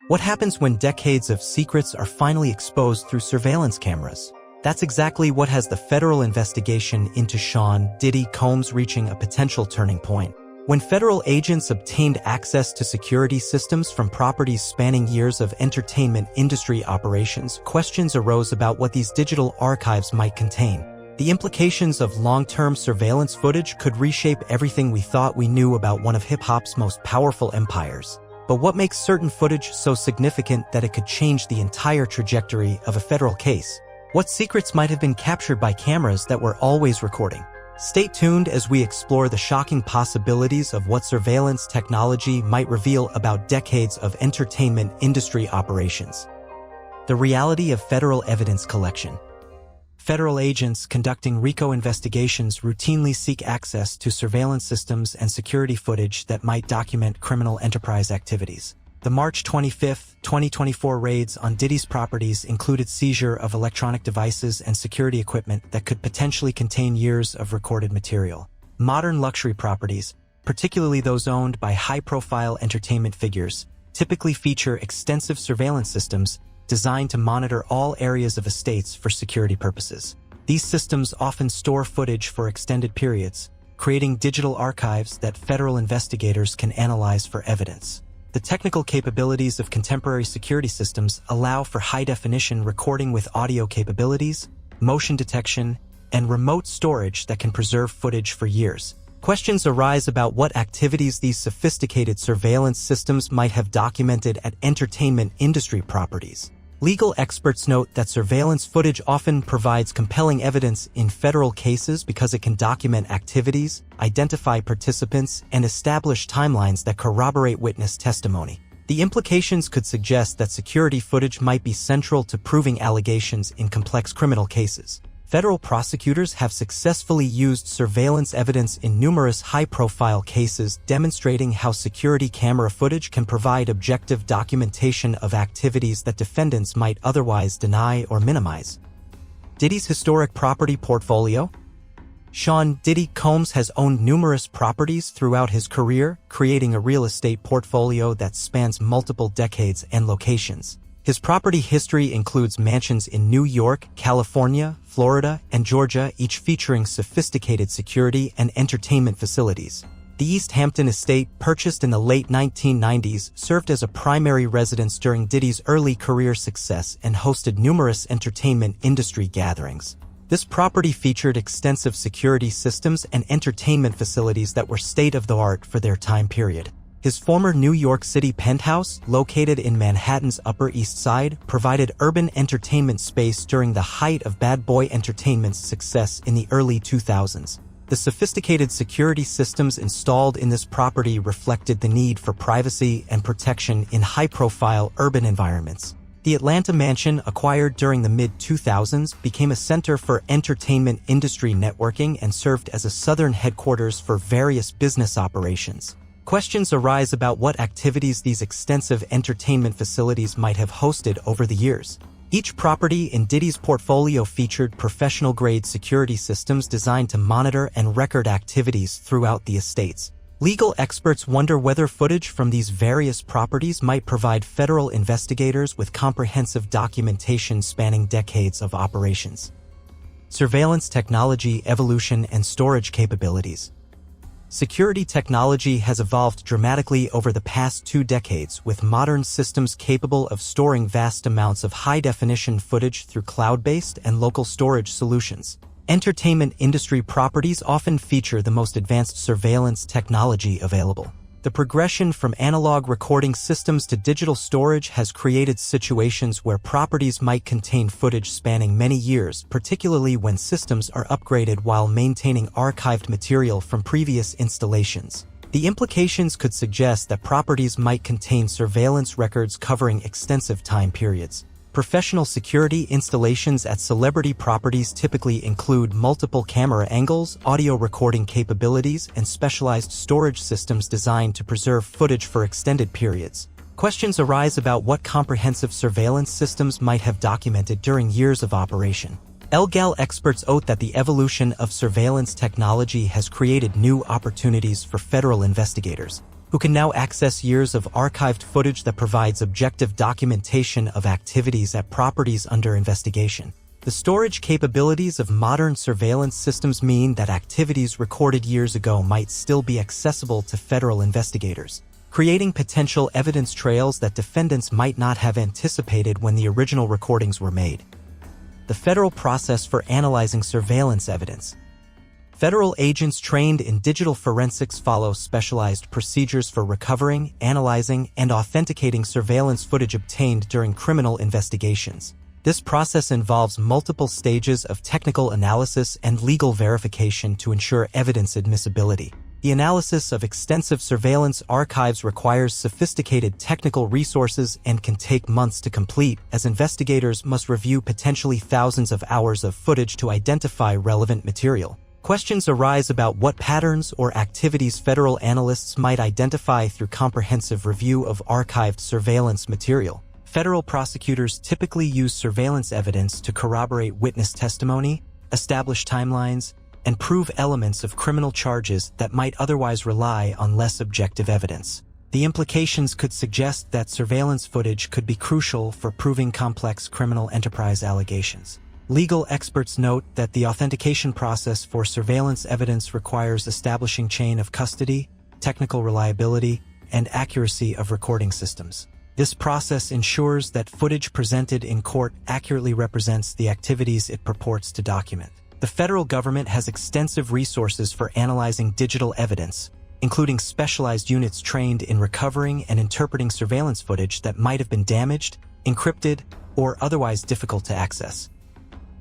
What happens when decades of secrets are finally exposed through surveillance cameras? That's exactly what has the federal investigation into Sean Diddy Combs reaching a potential turning point. When federal agents obtained access to security systems from properties spanning years of entertainment industry operations, questions arose about what these digital archives might contain. The implications of long-term surveillance footage could reshape everything we thought we knew about one of hip-hop's most powerful empires. But what makes certain footage so significant that it could change the entire trajectory of a federal case? What secrets might have been captured by cameras that were always recording? Stay tuned as we explore the shocking possibilities of what surveillance technology might reveal about decades of entertainment industry operations. The reality of federal evidence collection. Federal agents conducting RICO investigations routinely seek access to surveillance systems and security footage that might document criminal enterprise activities. The March 25, 2024 raids on Diddy's properties included seizure of electronic devices and security equipment that could potentially contain years of recorded material. Modern luxury properties, particularly those owned by high-profile entertainment figures, typically feature extensive surveillance systems designed to monitor all areas of estates for security purposes. These systems often store footage for extended periods, creating digital archives that federal investigators can analyze for evidence. The technical capabilities of contemporary security systems allow for high-definition recording with audio capabilities, motion detection, and remote storage that can preserve footage for years. Questions arise about what activities these sophisticated surveillance systems might have documented at entertainment industry properties. Legal experts note that surveillance footage often provides compelling evidence in federal cases because it can document activities, identify participants, and establish timelines that corroborate witness testimony. The implications could suggest that security footage might be central to proving allegations in complex criminal cases. Federal prosecutors have successfully used surveillance evidence in numerous high-profile cases, demonstrating how security camera footage can provide objective documentation of activities that defendants might otherwise deny or minimize. Diddy's historic property portfolio. Sean Diddy Combs has owned numerous properties throughout his career, creating a real estate portfolio that spans multiple decades and locations. His property history includes mansions in New York, California, Florida, and Georgia, each featuring sophisticated security and entertainment facilities. The East Hampton estate, purchased in the late 1990s, served as a primary residence during Diddy's early career success and hosted numerous entertainment industry gatherings. This property featured extensive security systems and entertainment facilities that were state-of-the-art for their time period. His former New York City penthouse, located in Manhattan's Upper East Side, provided urban entertainment space during the height of Bad Boy Entertainment's success in the early 2000s. The sophisticated security systems installed in this property reflected the need for privacy and protection in high-profile urban environments. The Atlanta mansion, acquired during the mid-2000s, became a center for entertainment industry networking and served as a southern headquarters for various business operations. Questions arise about what activities these extensive entertainment facilities might have hosted over the years. Each property in Diddy's portfolio featured professional-grade security systems designed to monitor and record activities throughout the estates. Legal experts wonder whether footage from these various properties might provide federal investigators with comprehensive documentation spanning decades of operations. Surveillance technology evolution and storage capabilities. Security technology has evolved dramatically over the past 2 decades, with modern systems capable of storing vast amounts of high-definition footage through cloud-based and local storage solutions. Entertainment industry properties often feature the most advanced surveillance technology available. The progression from analog recording systems to digital storage has created situations where properties might contain footage spanning many years, particularly when systems are upgraded while maintaining archived material from previous installations. The implications could suggest that properties might contain surveillance records covering extensive time periods. Professional security installations at celebrity properties typically include multiple camera angles, audio recording capabilities, and specialized storage systems designed to preserve footage for extended periods. Questions arise about what comprehensive surveillance systems might have documented during years of operation. Legal experts note that the evolution of surveillance technology has created new opportunities for federal investigators. who can now access years of archived footage that provides objective documentation of activities at properties under investigation. The storage capabilities of modern surveillance systems mean that activities recorded years ago might still be accessible to federal investigators, creating potential evidence trails that defendants might not have anticipated when the original recordings were made. The federal process for analyzing surveillance evidence. Federal agents trained in digital forensics follow specialized procedures for recovering, analyzing, and authenticating surveillance footage obtained during criminal investigations. This process involves multiple stages of technical analysis and legal verification to ensure evidence admissibility. The analysis of extensive surveillance archives requires sophisticated technical resources and can take months to complete, as investigators must review potentially thousands of hours of footage to identify relevant material. Questions arise about what patterns or activities federal analysts might identify through comprehensive review of archived surveillance material. Federal prosecutors typically use surveillance evidence to corroborate witness testimony, establish timelines, and prove elements of criminal charges that might otherwise rely on less objective evidence. The implications could suggest that surveillance footage could be crucial for proving complex criminal enterprise allegations. Legal experts note that the authentication process for surveillance evidence requires establishing chain of custody, technical reliability, and accuracy of recording systems. This process ensures that footage presented in court accurately represents the activities it purports to document. The federal government has extensive resources for analyzing digital evidence, including specialized units trained in recovering and interpreting surveillance footage that might have been damaged, encrypted, or otherwise difficult to access.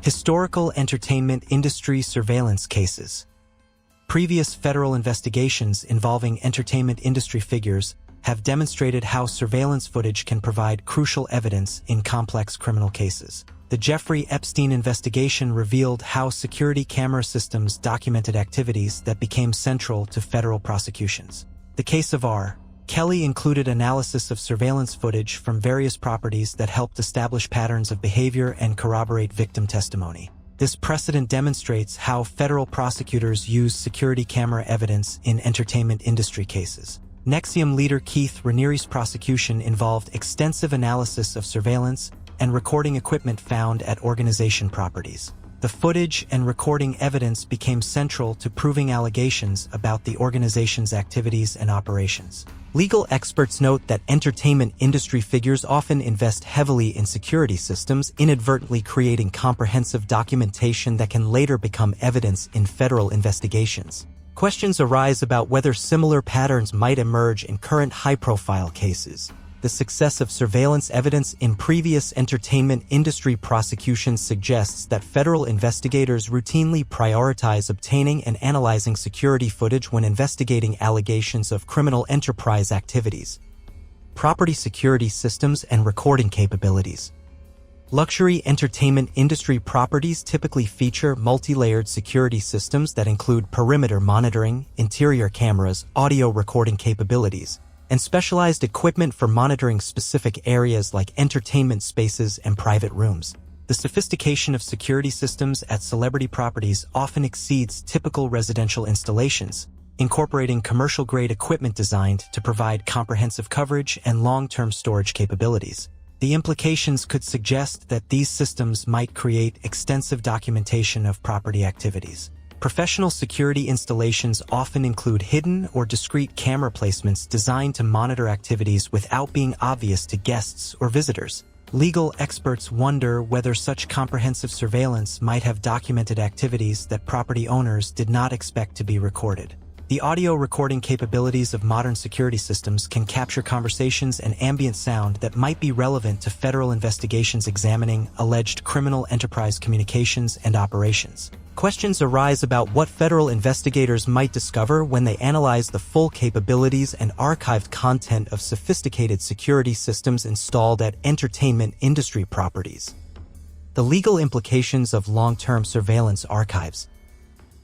Historical entertainment industry surveillance cases. Previous federal investigations involving entertainment industry figures have demonstrated how surveillance footage can provide crucial evidence in complex criminal cases. The Jeffrey Epstein investigation revealed how security camera systems documented activities that became central to federal prosecutions. The case of R. Kelly included analysis of surveillance footage from various properties that helped establish patterns of behavior and corroborate victim testimony. This precedent demonstrates how federal prosecutors use security camera evidence in entertainment industry cases. NXIVM leader Keith Raniere's prosecution involved extensive analysis of surveillance and recording equipment found at organization properties. The footage and recording evidence became central to proving allegations about the organization's activities and operations. Legal experts note that entertainment industry figures often invest heavily in security systems, inadvertently creating comprehensive documentation that can later become evidence in federal investigations. Questions arise about whether similar patterns might emerge in current high-profile cases. The success of surveillance evidence in previous entertainment industry prosecutions suggests that federal investigators routinely prioritize obtaining and analyzing security footage when investigating allegations of criminal enterprise activities. Property security systems and recording capabilities. Luxury entertainment industry properties typically feature multi-layered security systems that include perimeter monitoring, interior cameras, audio recording capabilities, and specialized equipment for monitoring specific areas like entertainment spaces and private rooms. The sophistication of security systems at celebrity properties often exceeds typical residential installations, incorporating commercial-grade equipment designed to provide comprehensive coverage and long-term storage capabilities. The implications could suggest that these systems might create extensive documentation of property activities. Professional security installations often include hidden or discrete camera placements designed to monitor activities without being obvious to guests or visitors. Legal experts wonder whether such comprehensive surveillance might have documented activities that property owners did not expect to be recorded. The audio recording capabilities of modern security systems can capture conversations and ambient sound that might be relevant to federal investigations examining alleged criminal enterprise communications and operations. Questions arise about what federal investigators might discover when they analyze the full capabilities and archived content of sophisticated security systems installed at entertainment industry properties. The legal implications of long-term surveillance archives.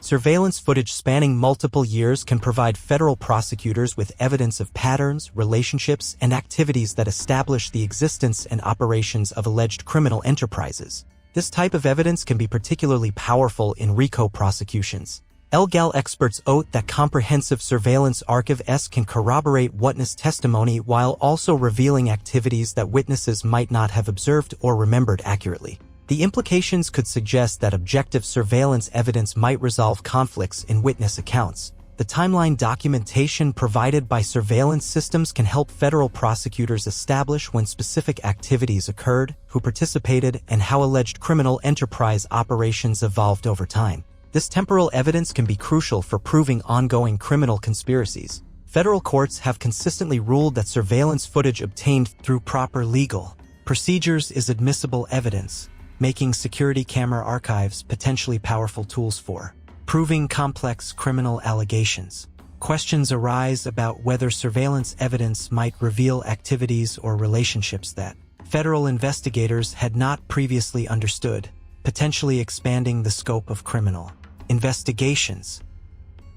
Surveillance footage spanning multiple years can provide federal prosecutors with evidence of patterns, relationships, and activities that establish the existence and operations of alleged criminal enterprises. This type of evidence can be particularly powerful in RICO prosecutions. Legal experts oath that comprehensive surveillance archives can corroborate witness testimony while also revealing activities that witnesses might not have observed or remembered accurately. The implications could suggest that objective surveillance evidence might resolve conflicts in witness accounts. The timeline documentation provided by surveillance systems can help federal prosecutors establish when specific activities occurred, who participated, and how alleged criminal enterprise operations evolved over time. This temporal evidence can be crucial for proving ongoing criminal conspiracies. Federal courts have consistently ruled that surveillance footage obtained through proper legal procedures is admissible evidence, making security camera archives potentially powerful tools for proving complex criminal allegations. Questions arise about whether surveillance evidence might reveal activities or relationships that federal investigators had not previously understood, potentially expanding the scope of criminal investigations.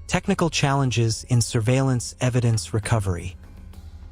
Technical challenges in surveillance evidence recovery.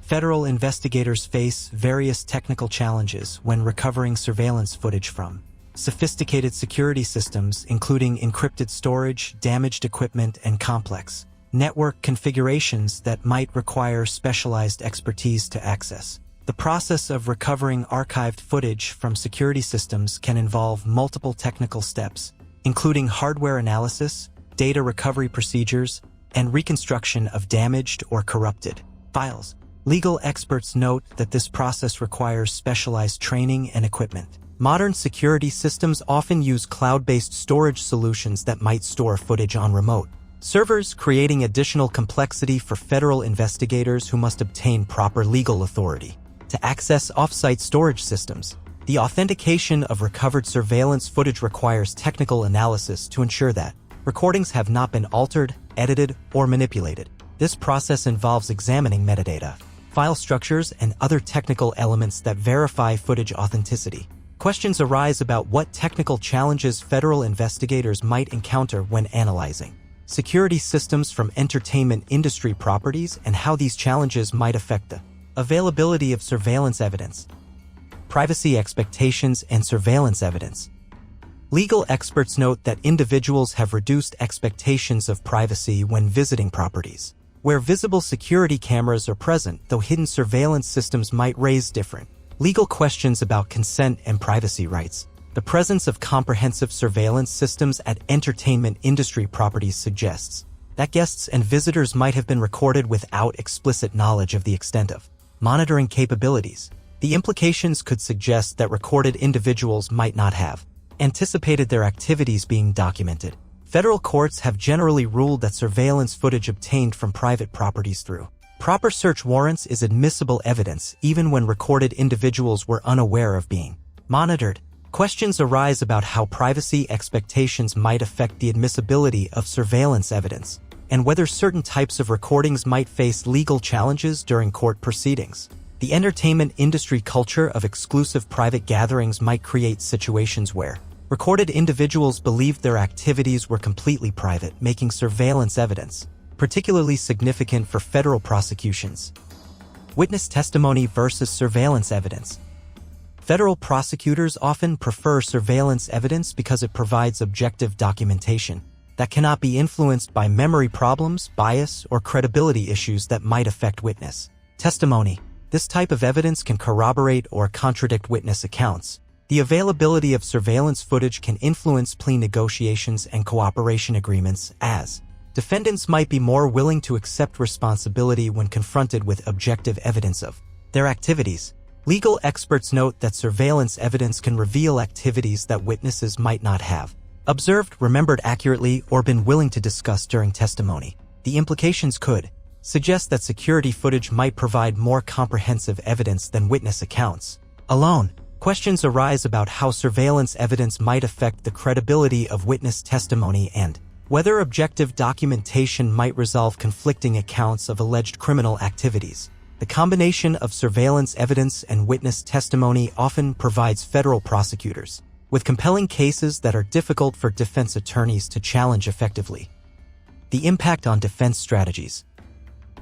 Federal investigators face various technical challenges when recovering surveillance footage from sophisticated security systems, including encrypted storage, damaged equipment, and complex network configurations that might require specialized expertise to access. The process of recovering archived footage from security systems can involve multiple technical steps, including hardware analysis, data recovery procedures, and reconstruction of damaged or corrupted files. Legal experts note that this process requires specialized training and equipment. Modern security systems often use cloud-based storage solutions that might store footage on remote servers, creating additional complexity for federal investigators who must obtain proper legal authority to access off-site storage systems. The authentication of recovered surveillance footage requires technical analysis to ensure that recordings have not been altered, edited, or manipulated. This process involves examining metadata, file structures, and other technical elements that verify footage authenticity. Questions arise about what technical challenges federal investigators might encounter when analyzing security systems from entertainment industry properties and how these challenges might affect the availability of surveillance evidence. Privacy expectations and surveillance evidence. Legal experts note that individuals have reduced expectations of privacy when visiting properties where visible security cameras are present, though hidden surveillance systems might raise different legal questions about consent and privacy rights. The presence of comprehensive surveillance systems at entertainment industry properties suggests that guests and visitors might have been recorded without explicit knowledge of the extent of monitoring capabilities. The implications could suggest that recorded individuals might not have anticipated their activities being documented. Federal courts have generally ruled that surveillance footage obtained from private properties through proper search warrants is admissible evidence even when recorded individuals were unaware of being monitored. Questions arise about how privacy expectations might affect the admissibility of surveillance evidence, and whether certain types of recordings might face legal challenges during court proceedings. The entertainment industry culture of exclusive private gatherings might create situations where recorded individuals believed their activities were completely private, making surveillance evidence particularly significant for federal prosecutions. Witness testimony versus surveillance evidence. Federal prosecutors often prefer surveillance evidence because it provides objective documentation that cannot be influenced by memory problems, bias, or credibility issues that might affect witness testimony. This type of evidence can corroborate or contradict witness accounts. The availability of surveillance footage can influence plea negotiations and cooperation agreements, as defendants might be more willing to accept responsibility when confronted with objective evidence of their activities. Legal experts note that surveillance evidence can reveal activities that witnesses might not have observed, remembered accurately, or been willing to discuss during testimony. The implications could suggest that security footage might provide more comprehensive evidence than witness accounts alone. Questions arise about how surveillance evidence might affect the credibility of witness testimony and whether objective documentation might resolve conflicting accounts of alleged criminal activities. The combination of surveillance evidence and witness testimony often provides federal prosecutors with compelling cases that are difficult for defense attorneys to challenge effectively. The impact on defense strategies.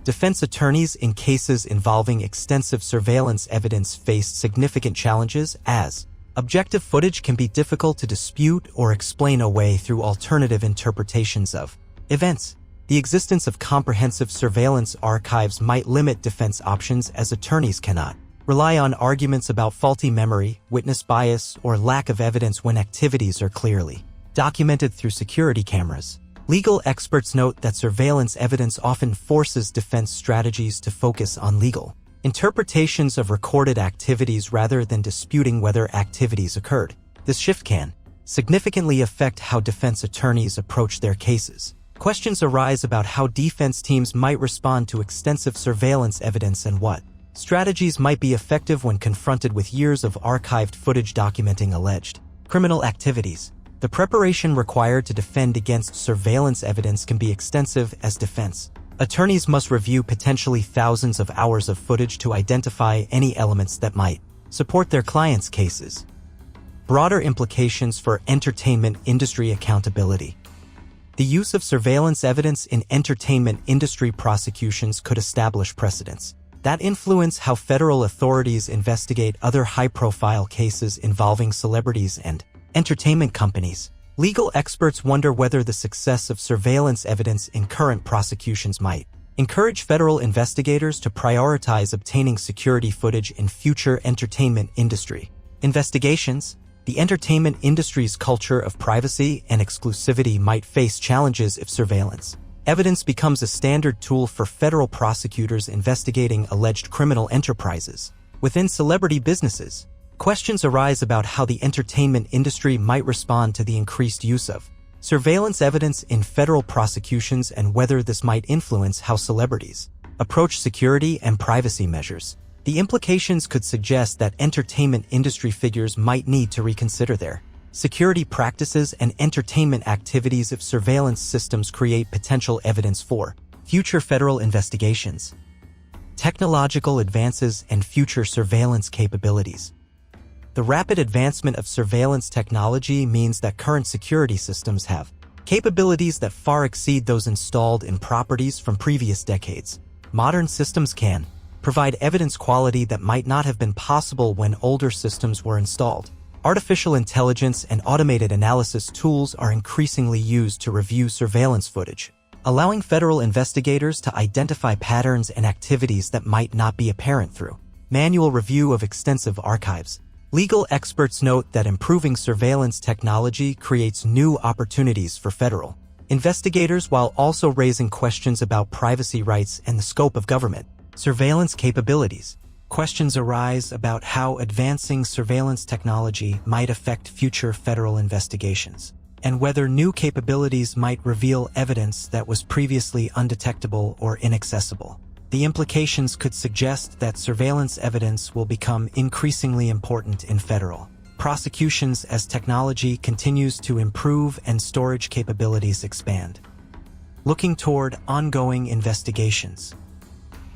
Defense attorneys in cases involving extensive surveillance evidence face significant challenges, as objective footage can be difficult to dispute or explain away through alternative interpretations of Events. The existence of comprehensive surveillance archives might limit defense options as attorneys cannot rely on arguments about faulty memory, witness bias, or lack of evidence when activities are clearly documented through security cameras. Legal experts note that surveillance evidence often forces defense strategies to focus on legal interpretations of recorded activities rather than disputing whether activities occurred. This shift can significantly affect how defense attorneys approach their cases. Questions arise about how defense teams might respond to extensive surveillance evidence and what strategies might be effective when confronted with years of archived footage documenting alleged criminal activities. The preparation required to defend against surveillance evidence can be extensive as defense attorneys must review potentially thousands of hours of footage to identify any elements that might support their clients' cases. Broader implications for entertainment industry accountability. The use of surveillance evidence in entertainment industry prosecutions could establish precedents that influence how federal authorities investigate other high-profile cases involving celebrities and entertainment companies. Legal experts wonder whether the success of surveillance evidence in current prosecutions might encourage federal investigators to prioritize obtaining security footage in future entertainment industry investigations. The entertainment industry's culture of privacy and exclusivity might face challenges if surveillance evidence becomes a standard tool for federal prosecutors investigating alleged criminal enterprises within celebrity businesses. Questions arise about how the entertainment industry might respond to the increased use of surveillance evidence in federal prosecutions and whether this might influence how celebrities approach security and privacy measures. The implications could suggest that entertainment industry figures might need to reconsider their security practices and entertainment activities if surveillance systems create potential evidence for future federal investigations. Technological advances and future surveillance capabilities. The rapid advancement of surveillance technology means that current security systems have capabilities that far exceed those installed in properties from previous decades. Modern systems can provide evidence quality that might not have been possible when older systems were installed. Artificial intelligence and automated analysis tools are increasingly used to review surveillance footage, allowing federal investigators to identify patterns and activities that might not be apparent through manual review of extensive archives. Legal experts note that improving surveillance technology creates new opportunities for federal investigators while also raising questions about privacy rights and the scope of government surveillance capabilities. Questions arise about how advancing surveillance technology might affect future federal investigations, and whether new capabilities might reveal evidence that was previously undetectable or inaccessible. The implications could suggest that surveillance evidence will become increasingly important in federal prosecutions as technology continues to improve and storage capabilities expand. Looking toward ongoing investigations.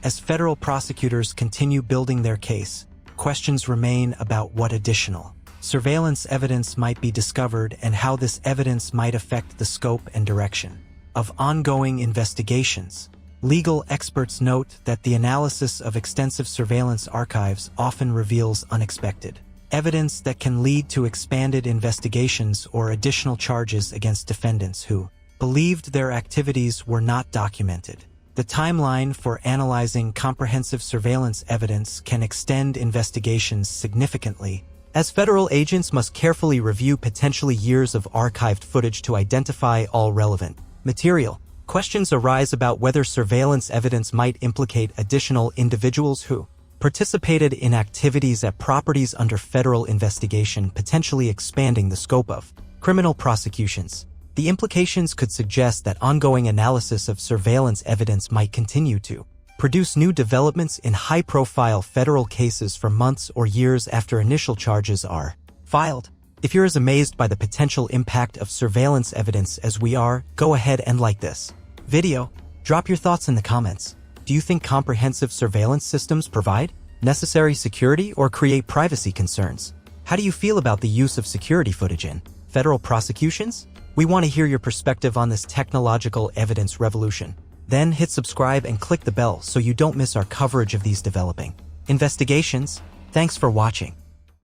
As federal prosecutors continue building their case, questions remain about what additional surveillance evidence might be discovered and how this evidence might affect the scope and direction of ongoing investigations. Legal experts note that the analysis of extensive surveillance archives often reveals unexpected evidence that can lead to expanded investigations or additional charges against defendants who believed their activities were not documented. The timeline for analyzing comprehensive surveillance evidence can extend investigations significantly, as federal agents must carefully review potentially years of archived footage to identify all relevant material. Questions arise about whether surveillance evidence might implicate additional individuals who participated in activities at properties under federal investigation, potentially expanding the scope of criminal prosecutions. The implications could suggest that ongoing analysis of surveillance evidence might continue to produce new developments in high-profile federal cases for months or years after initial charges are filed. If you're as amazed by the potential impact of surveillance evidence as we are, go ahead and like this video. Drop your thoughts in the comments. Do you think comprehensive surveillance systems provide necessary security or create privacy concerns? How do you feel about the use of security footage in federal prosecutions? We want to hear your perspective on this technological evidence revolution. Then hit subscribe and click the bell so you don't miss our coverage of these developing investigations. Thanks for watching.